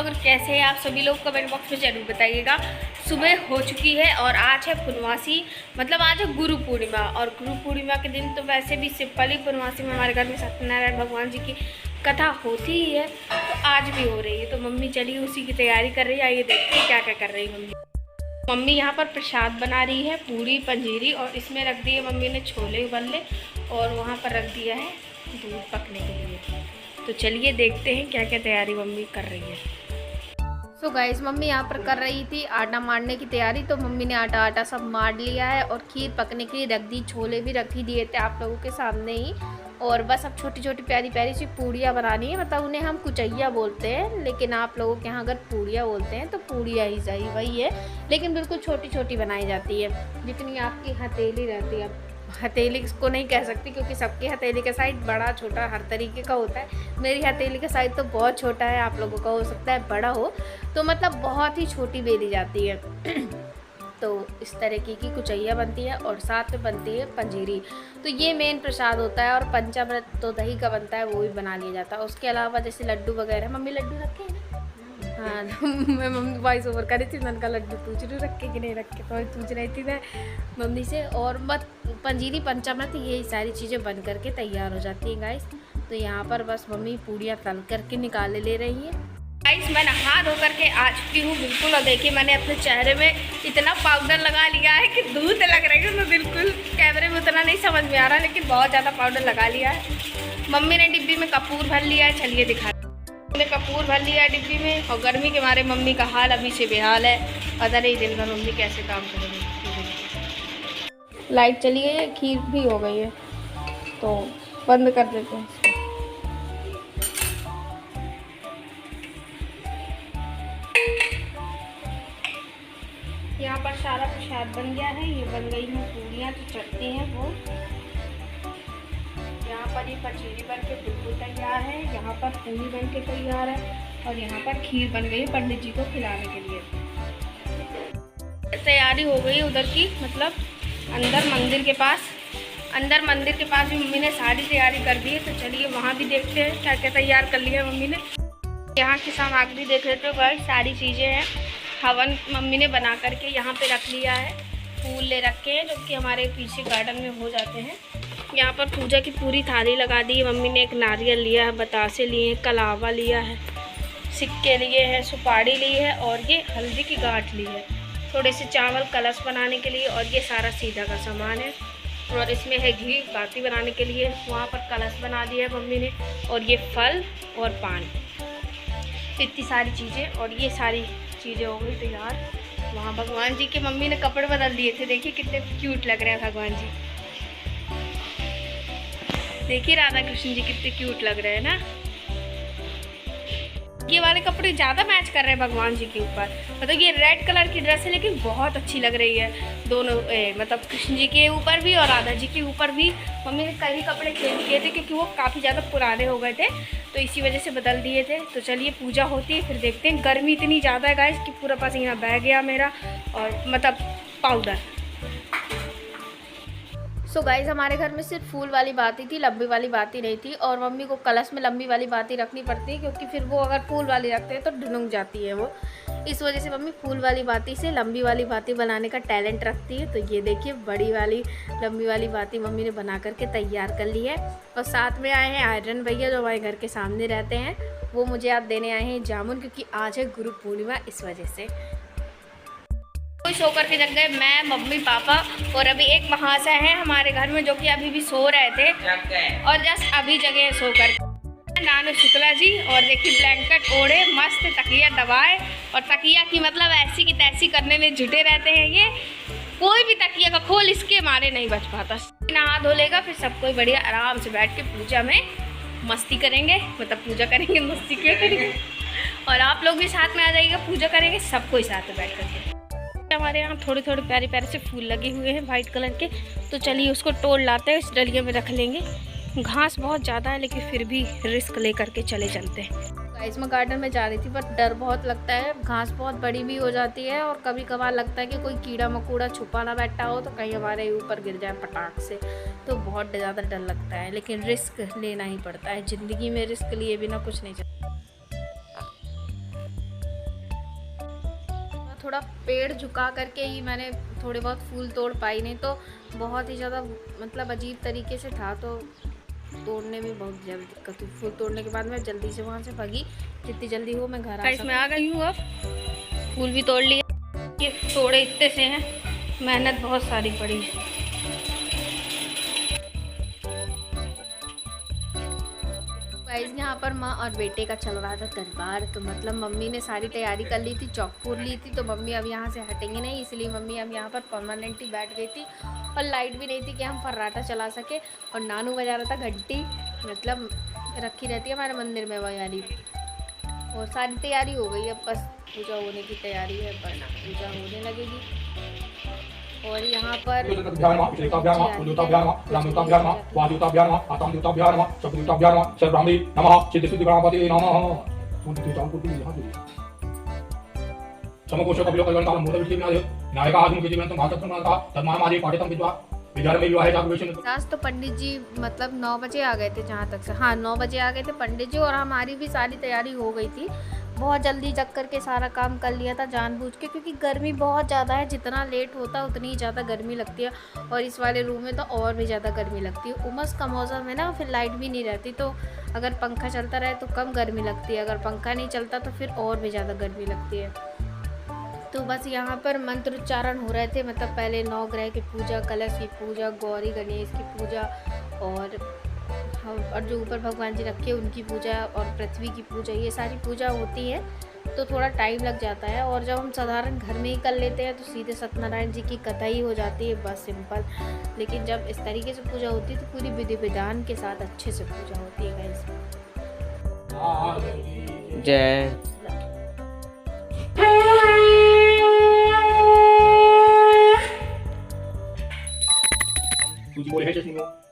Blog कैसे हैं आप सभी लोग कमेंट बॉक्स में जरूर बताइएगा। सुबह हो चुकी है और आज है पूर्णमासी, मतलब आज है गुरु पूर्णिमा। और गुरु पूर्णिमा के दिन तो वैसे भी सिंपल ही पूर्णमासी में हमारे घर में सत्यनारायण भगवान जी की कथा होती ही है, तो आज भी हो रही है। तो मम्मी चलिए उसी की तैयारी कर रही है। आइए देखते हैं क्या क्या कर रही है मम्मी। यहाँ पर प्रसाद बना रही है, पूरी पंजीरी, और इसमें रख दिए मम्मी ने छोले उबलने, और वहाँ पर रख दिया है दूध पकने के लिए। तो चलिए देखते हैं क्या क्या तैयारी मम्मी कर रही है। सो गाइस, मम्मी यहाँ पर कर रही थी आटा मारने की तैयारी। तो मम्मी ने आटा सब मार लिया है और खीर पकने के लिए रख दी, छोले भी रख ही दिए थे आप लोगों के सामने ही। और बस अब छोटी छोटी प्यारी प्यारी सी पूड़ियाँ बनानी है, मतलब उन्हें हम कुचैया बोलते हैं, लेकिन आप लोगों के यहाँ अगर पूड़ियाँ बोलते हैं तो पूड़ियाँ ही सही वही है, लेकिन बिल्कुल छोटी छोटी बनाई जाती है जितनी आपकी हथेली रहती है। हथेली इसको नहीं कह सकती क्योंकि सबकी हथेली का साइज बड़ा छोटा हर तरीके का होता है। मेरी हथेली का साइज तो बहुत छोटा है, आप लोगों का हो सकता है बड़ा हो, तो मतलब बहुत ही छोटी बेली जाती है। तो इस तरीके की कुचैया बनती है और साथ में बनती है पंजीरी। तो ये मेन प्रसाद होता है। और पंचामृत तो दही का बनता है, वो भी बना लिया जाता है। उसके अलावा जैसे लड्डू वगैरह, मम्मी लड्डू रखे हैं ना? हाँ, मैं मम्मी वॉइस ओवर कर रही थी, मैंने कहा लड्डू पूछ रही रखे कि नहीं रखे, तो पूछ रही थी मैं मम्मी से। और बस पंजीरी पंचामृत यही सारी चीज़ें बन करके तैयार हो जाती हैं गाइस। तो यहाँ पर बस मम्मी पूड़ियाँ तल करके निकाल ले रही है। गाइस मैं नहा धो करके आ चुकी हूँ बिल्कुल, और देखिए मैंने अपने चेहरे में इतना पाउडर लगा लिया है कि धूत लग रही है। तो बिल्कुल कैमरे में उतना नहीं समझ में आ रहा, लेकिन बहुत ज़्यादा पाउडर लगा लिया है। मम्मी ने डिब्बी में कपूर भर लिया है, चलिए दिखा। मैंने कपूर भर लिया है डिब्बी में, और गर्मी के मारे मम्मी का हाल अभी से बेहाल है। पता नहीं दिन भर मम्मी कैसे काम करेगी। लाइट चली गई है, खीर भी हो गई है, तो बंद कर देते हैं। यहाँ पर सारा प्रसाद बन गया है, ये बन गई हैं पूड़ियाँ जो चटनी है वो। यहाँ पर ये पंजीरी बन के बिल्कुल तैयार है, यहाँ पर पूरी बन के तैयार है, और यहाँ पर खीर बन गई है पंडित जी को खिलाने के लिए। तैयारी हो गई उधर की, मतलब अंदर मंदिर के पास भी मम्मी ने सारी तैयारी कर दी है। तो चलिए वहाँ भी देखते हैं क्या क्या तैयार कर लिया है मम्मी ने। यहाँ की सामग्री देख लेते हो भाई, सारी चीज़ें हैं। हवन मम्मी ने बना करके यहाँ पे रख लिया है, फूल ले रखे हैं जो कि हमारे पीछे गार्डन में हो जाते हैं। यहाँ पर पूजा की पूरी थाली लगा दी है मम्मी ने। एक नारियल लिया है, बतासे लिए हैं, कलावा लिया है, सिक्के लिए हैं, सुपारी ली है, और ये हल्दी की गांठ ली है, थोड़े से चावल कलश बनाने के लिए, और ये सारा सीधा का सामान है। और इसमें है घी बाती बनाने के लिए, वहाँ पर कलश बना दिया है मम्मी ने, और ये फल और पान, इतनी सारी चीज़ें। और ये सारी चीज़ें हो गई तैयार। वहाँ भगवान जी के मम्मी ने कपड़े बदल दिए थे, देखिए कितने क्यूट लग रहे हैं भगवान जी। देखिए राधा कृष्ण जी कितने क्यूट लग रहे हैं ना। ये वाले कपड़े ज़्यादा मैच कर रहे हैं भगवान जी के ऊपर। मतलब ये रेड कलर की ड्रेस है, लेकिन बहुत अच्छी लग रही है दोनों, मतलब कृष्ण जी के ऊपर भी और राधा जी के ऊपर भी। मम्मी ने कई कपड़े चेंज किए थे क्योंकि वो काफ़ी ज़्यादा पुराने हो गए थे, तो इसी वजह से बदल दिए थे। तो चलिए पूजा होती है फिर देखते हैं। गर्मी इतनी ज़्यादा है गाइस कि पूरा पसीना बह गया मेरा, और मतलब पाउडर। सो गाइस, हमारे घर में सिर्फ फूल वाली बाती थी, लंबी वाली बाती नहीं थी। और मम्मी को कलश में लंबी वाली बाती रखनी पड़ती है क्योंकि फिर वो अगर फूल वाली रखते हैं तो ढुनुक जाती है वो। इस वजह से मम्मी फूल वाली बाती से लंबी वाली बाती बनाने का टैलेंट रखती है। तो ये देखिए बड़ी वाली लंबी वाली बाती मम्मी ने बना करके तैयार कर ली है। और साथ में आए हैं आयरन भैया जो हमारे घर के सामने रहते हैं, वो मुझे आप देने आए हैं जामुन, क्योंकि आज है गुरु पूर्णिमा, इस वजह से। सो करके जग गए मैं, मम्मी, पापा, और अभी एक महाशय हैं हमारे घर में जो कि अभी भी सो रहे थे, और जस्ट अभी जगह है सो कर। नानू शुक्ला जी, और देखिए ब्लैंकेट ओढ़े मस्त तकिया दबाए, और तकिया की मतलब ऐसी की तैसी करने में जुटे रहते हैं ये। कोई भी तकिया का खोल इसके मारे नहीं बच पाता। नहा धो लेगा फिर सब कोई बढ़िया आराम से बैठ के पूजा में मस्ती करेंगे, मतलब पूजा करेंगे, मस्ती क्यों करेंगे। और आप लोग भी साथ में आ जाइएगा, पूजा करेंगे सब कोई साथ में बैठ करके। हमारे यहाँ थोड़े थोड़े प्यारे प्यारे से फूल लगे हुए हैं वाइट कलर के, तो चलिए उसको तोड़ लाते हैं, इस डलिया में रख लेंगे। घास बहुत ज़्यादा है लेकिन फिर भी रिस्क ले करके चले चलते हैं। गाइस मैं गार्डन में जा रही थी, बट डर बहुत लगता है, घास बहुत बड़ी भी हो जाती है, और कभी कभार लगता है कि कोई कीड़ा मकोड़ा छुपा ना बैठा हो तो कहीं हमारे ऊपर गिर जाए पटाख से, तो बहुत ज़्यादा डर लगता है। लेकिन रिस्क लेना ही पड़ता है, ज़िंदगी में रिस्क लिए बिना कुछ नहीं चलता। थोड़ा पेड़ झुका करके ही मैंने थोड़े बहुत फूल तोड़ पाई, नहीं तो बहुत ही ज़्यादा मतलब अजीब तरीके से था, तो तोड़ने में बहुत ज़्यादा दिक्कत हुई। फूल तोड़ने के बाद मैं जल्दी से वहाँ से भागी, जितनी जल्दी हो मैं घर आ इसमें आ गई हूँ। अब फूल भी तोड़ लिए, ये तोड़े इतने से हैं, मेहनत बहुत सारी पड़ी है। गाइस यहाँ पर माँ और बेटे का चल रहा था दरबार, तो मतलब मम्मी ने सारी तैयारी कर ली थी, चौक ली थी, तो मम्मी अब यहाँ से हटेंगी नहीं, इसलिए मम्मी अब यहाँ पर परमानेंटली बैठ गई थी। और लाइट भी नहीं थी कि हम फर्राटा चला सके, और नानू बजा रहा था घंटी, मतलब रखी रहती है हमारे मंदिर में वाली। और सारी तैयारी हो गई, अब बस पूजा होने की तैयारी है, बस पूजा होने लगेगी। और यहाँ पर सास तो पंडित जी मतलब 9 बजे आ गए थे, जहाँ तक से, हाँ 9 बजे आ गए थे पंडित जी, और हमारी भी सारी तैयारी हो गई थी। बहुत जल्दी जग करके सारा काम कर लिया था जानबूझ के, क्योंकि गर्मी बहुत ज़्यादा है, जितना लेट होता है उतनी ही ज़्यादा गर्मी लगती है। और इस वाले रूम में तो और भी ज़्यादा गर्मी लगती है। उमस का मौसम है ना, फिर लाइट भी नहीं रहती, तो अगर पंखा चलता रहे तो कम गर्मी लगती है, अगर पंखा नहीं चलता तो फिर और भी ज़्यादा गर्मी लगती है। तो बस यहाँ पर मंत्र उच्चारण हो रहे थे, मतलब पहले 9 ग्रह की पूजा, कलश की पूजा, गौरी गणेश की पूजा, और जो ऊपर भगवान जी रखे उनकी पूजा, और पृथ्वी की पूजा, ये सारी पूजा होती है, तो थोड़ा टाइम लग जाता है। और जब हम साधारण घर में ही कर लेते हैं तो सीधे सत्यनारायण जी की कथा ही हो जाती है, बस सिंपल। लेकिन जब इस तरीके से पूजा होती है तो पूरी विधि विधान के साथ अच्छे से पूजा होती है गाइस। जय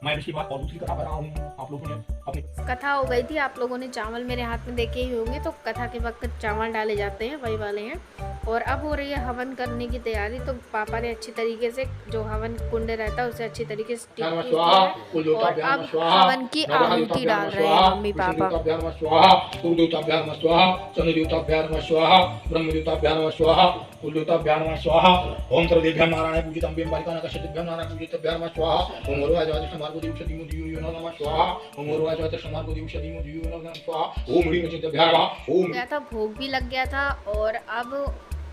मैं पिछली बार और दूसरी कथा कर रहा हूँ, आप लोगों ने अपनी कथा हो गई थी, आप लोगों ने चावल मेरे हाथ में देखे ही होंगे, तो कथा के वक्त चावल डाले जाते हैं, वही वाले हैं। और अब हो रही है हवन करने की तैयारी, तो पापा ने अच्छी तरीके से जो हवन कुंड रहता है उसे अच्छी तरीके से टिक किया है, और अब हवन की आहुति डाल रहे हैं मम्मी पापा। ओम सर्वदेभ्यां नारायण पूजितं बिं बालिका नक्षत्रेभ्यां नारायण पूजितभ्यां नमः स्वाहा। ओम उर्वाचवाच समार्गो दिवसदिमो दियो नमः स्वाहा। ओम उर्वाचवाच समार्गो दिवसदिमो दियो नमः स्वाहा। ओम ह्रीं चित्तभ्यां ओम गया था, भोग भी लग गया था, और अब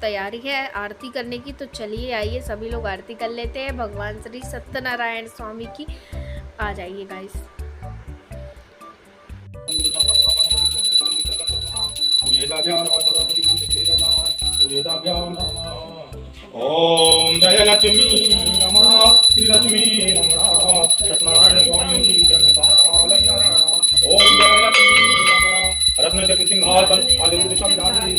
तैयारी है आरती करने की। तो चलिए आइए सभी लोग आरती कर लेते हैं भगवान श्री सत्यनारायण स्वामी की। आ जाइए गाइस। ओम जय लक्ष्मी नमः श्री लक्ष्मी नमः सत्यनारायण स्वामी जी जन्मपातालय ओम जय लक्ष्मी नमः रत्न चक्र सिंहासन आदिरूप संधारी।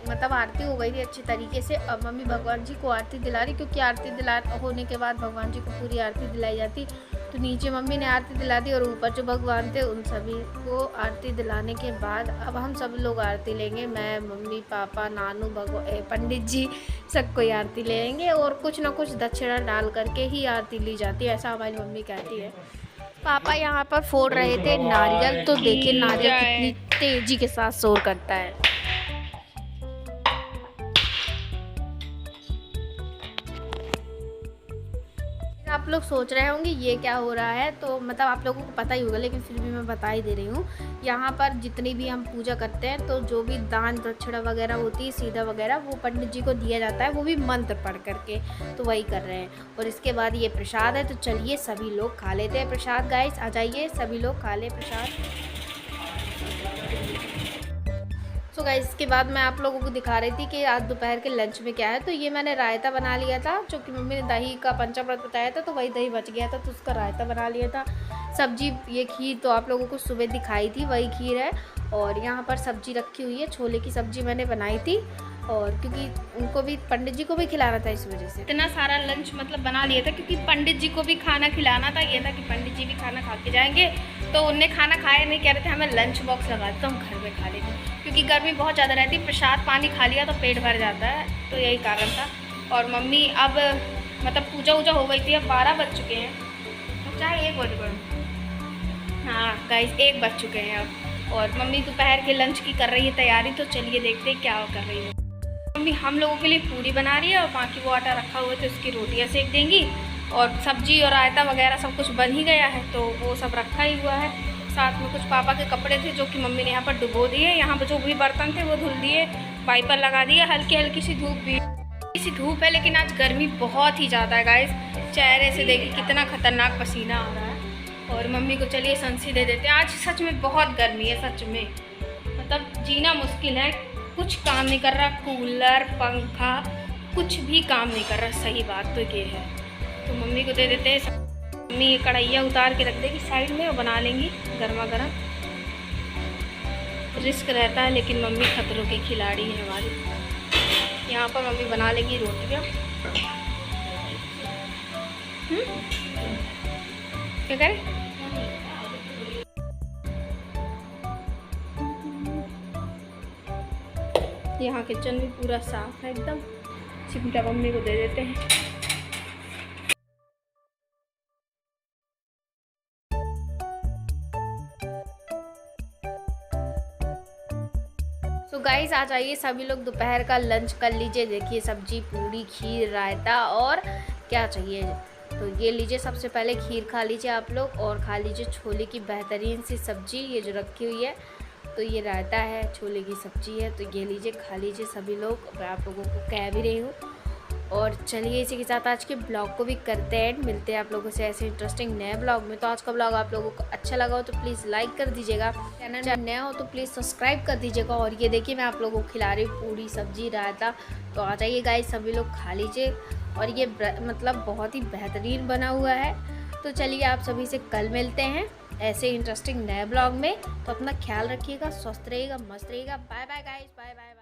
मतलब आरती हो गई थी अच्छी तरीके से। अब मम्मी भगवान जी को आरती दिला रही, क्योंकि आरती दिला होने के बाद भगवान जी को पूरी आरती दिलाई जाती। तो नीचे मम्मी ने आरती दिला दी, और ऊपर जो भगवान थे उन सभी को आरती दिलाने के बाद अब हम सब लोग आरती लेंगे। मैं, मम्मी, पापा, नानू, पंडित जी, सबको आरती लेंगे, और कुछ ना कुछ दक्षिणा डाल करके ही आरती ली जाती है, ऐसा हमारी मम्मी कहती है। पापा यहाँ पर फोड़ रहे थे नारियल, तो देखिए नारियल कितनी तेजी के साथ शोर करता है। आप लोग सोच रहे होंगे ये क्या हो रहा है, तो मतलब आप लोगों को पता ही होगा, लेकिन फिर भी मैं बता ही दे रही हूँ। यहाँ पर जितनी भी हम पूजा करते हैं, तो जो भी दान दक्षिणा वगैरह होती है, सीधा वगैरह, वो पंडित जी को दिया जाता है, वो भी मंत्र पढ़ करके, तो वही कर रहे हैं। और इसके बाद ये प्रसाद है, तो चलिए सभी लोग खा लेते हैं प्रसाद। गाइस आ जाइए, सभी लोग खा ले प्रसाद। सो गाइस इसके बाद मैं आप लोगों को दिखा रही थी कि आज दोपहर के लंच में क्या है। तो ये मैंने रायता बना लिया था, जो कि मम्मी ने दही का पंचामृत बताया था, तो वही दही बच गया था, तो उसका रायता बना लिया था। सब्जी, ये खीर तो आप लोगों को सुबह दिखाई थी, वही खीर है। और यहाँ पर सब्जी रखी हुई है, छोले की सब्जी मैंने बनाई थी, और क्योंकि उनको भी, पंडित जी को भी खिलाना था, इस वजह से इतना सारा लंच मतलब बना लिया था, क्योंकि पंडित जी को भी खाना खिलाना था। ये था कि पंडित जी भी खाना खा के जाएंगे, तो उनने खाना खाया नहीं, कह रहे थे हमें लंच बॉक्स लगा दो, तो हम घर में खा लेंगे, क्योंकि गर्मी बहुत ज़्यादा रहती है। प्रसाद पानी खा लिया तो पेट भर जाता है, तो यही कारण था। और मम्मी अब मतलब पूजा वूजा हो गई थी, अब 12 बज चुके हैं, चाहे 1 बज गए, हाँ गाइस 1 बज चुके हैं अब। और मम्मी दोपहर के लंच की कर रही है तैयारी, तो चलिए देखते हैं क्या कर रही है। मम्मी हम लोगों के लिए पूरी बना रही है और बाकी वो आटा रखा हुआ है तो उसकी रोटियाँ सेक देंगी और सब्जी और रायता वगैरह सब कुछ बन ही गया है तो वो सब रखा ही हुआ है। साथ में कुछ पापा के कपड़े थे जो कि मम्मी ने यहाँ पर डुबो दिए, यहाँ पर जो भी बर्तन थे वो धुल दिए, वाइपर लगा दिए। हल्की हल्की सी धूप है लेकिन आज गर्मी बहुत ही ज़्यादा है गाइस। चेहरे से देखिए कितना खतरनाक पसीना आ रहा है। और मम्मी को चलिए संसी दे देते हैं। आज सच में बहुत गर्मी है, सच में मतलब जीना मुश्किल है, कुछ काम नहीं कर रहा, कूलर पंखा कुछ भी काम नहीं कर रहा। सही बात तो ये है। तो मम्मी को दे देते हैं। मम्मी ये कढ़ाइयाँ उतार के रख देगी साइड में और बना लेंगी गर्मा गर्म। रिस्क रहता है लेकिन मम्मी खतरों की खिलाड़ी है हमारी। यहाँ पर मम्मी बना लेंगी रोटियाँ। क्या करें? यहाँ किचन भी पूरा साफ है एकदम। चिमटा मम्मी को दे देते हैं। तो गाइस आ जाइए सभी लोग दोपहर का लंच कर लीजिए। देखिए सब्जी पूरी खीर रायता और क्या चाहिए। तो ये लीजिए, सबसे पहले खीर खा लीजिए आप लोग और खा लीजिए छोले की बेहतरीन सी सब्जी ये जो रखी हुई है। तो ये रायता है, छोले की सब्जी है, तो ये लीजिए खा लीजिए सभी लोग। मैं आप लोगों को कह भी रही हूँ। और चलिए इसी के साथ आज के ब्लॉग को भी करते हैं। मिलते हैं आप लोगों से ऐसे इंटरेस्टिंग नए ब्लॉग में। तो आज का ब्लॉग आप लोगों को अच्छा लगा हो तो प्लीज़ लाइक कर दीजिएगा। चैनल में नया हो तो प्लीज़ सब्सक्राइब कर दीजिएगा। और ये देखिए मैं आप लोगों को खिला रही हूँ पूरी सब्जी रायता। तो आ जाइए गाइस सभी लोग खा लीजिए। और ये मतलब बहुत ही बेहतरीन बना हुआ है। तो चलिए आप सभी से कल मिलते हैं ऐसे इंटरेस्टिंग नए ब्लॉग में। तो अपना ख्याल रखिएगा, स्वस्थ रहिएगा, मस्त रहिएगा। Bye bye guys, bye bye.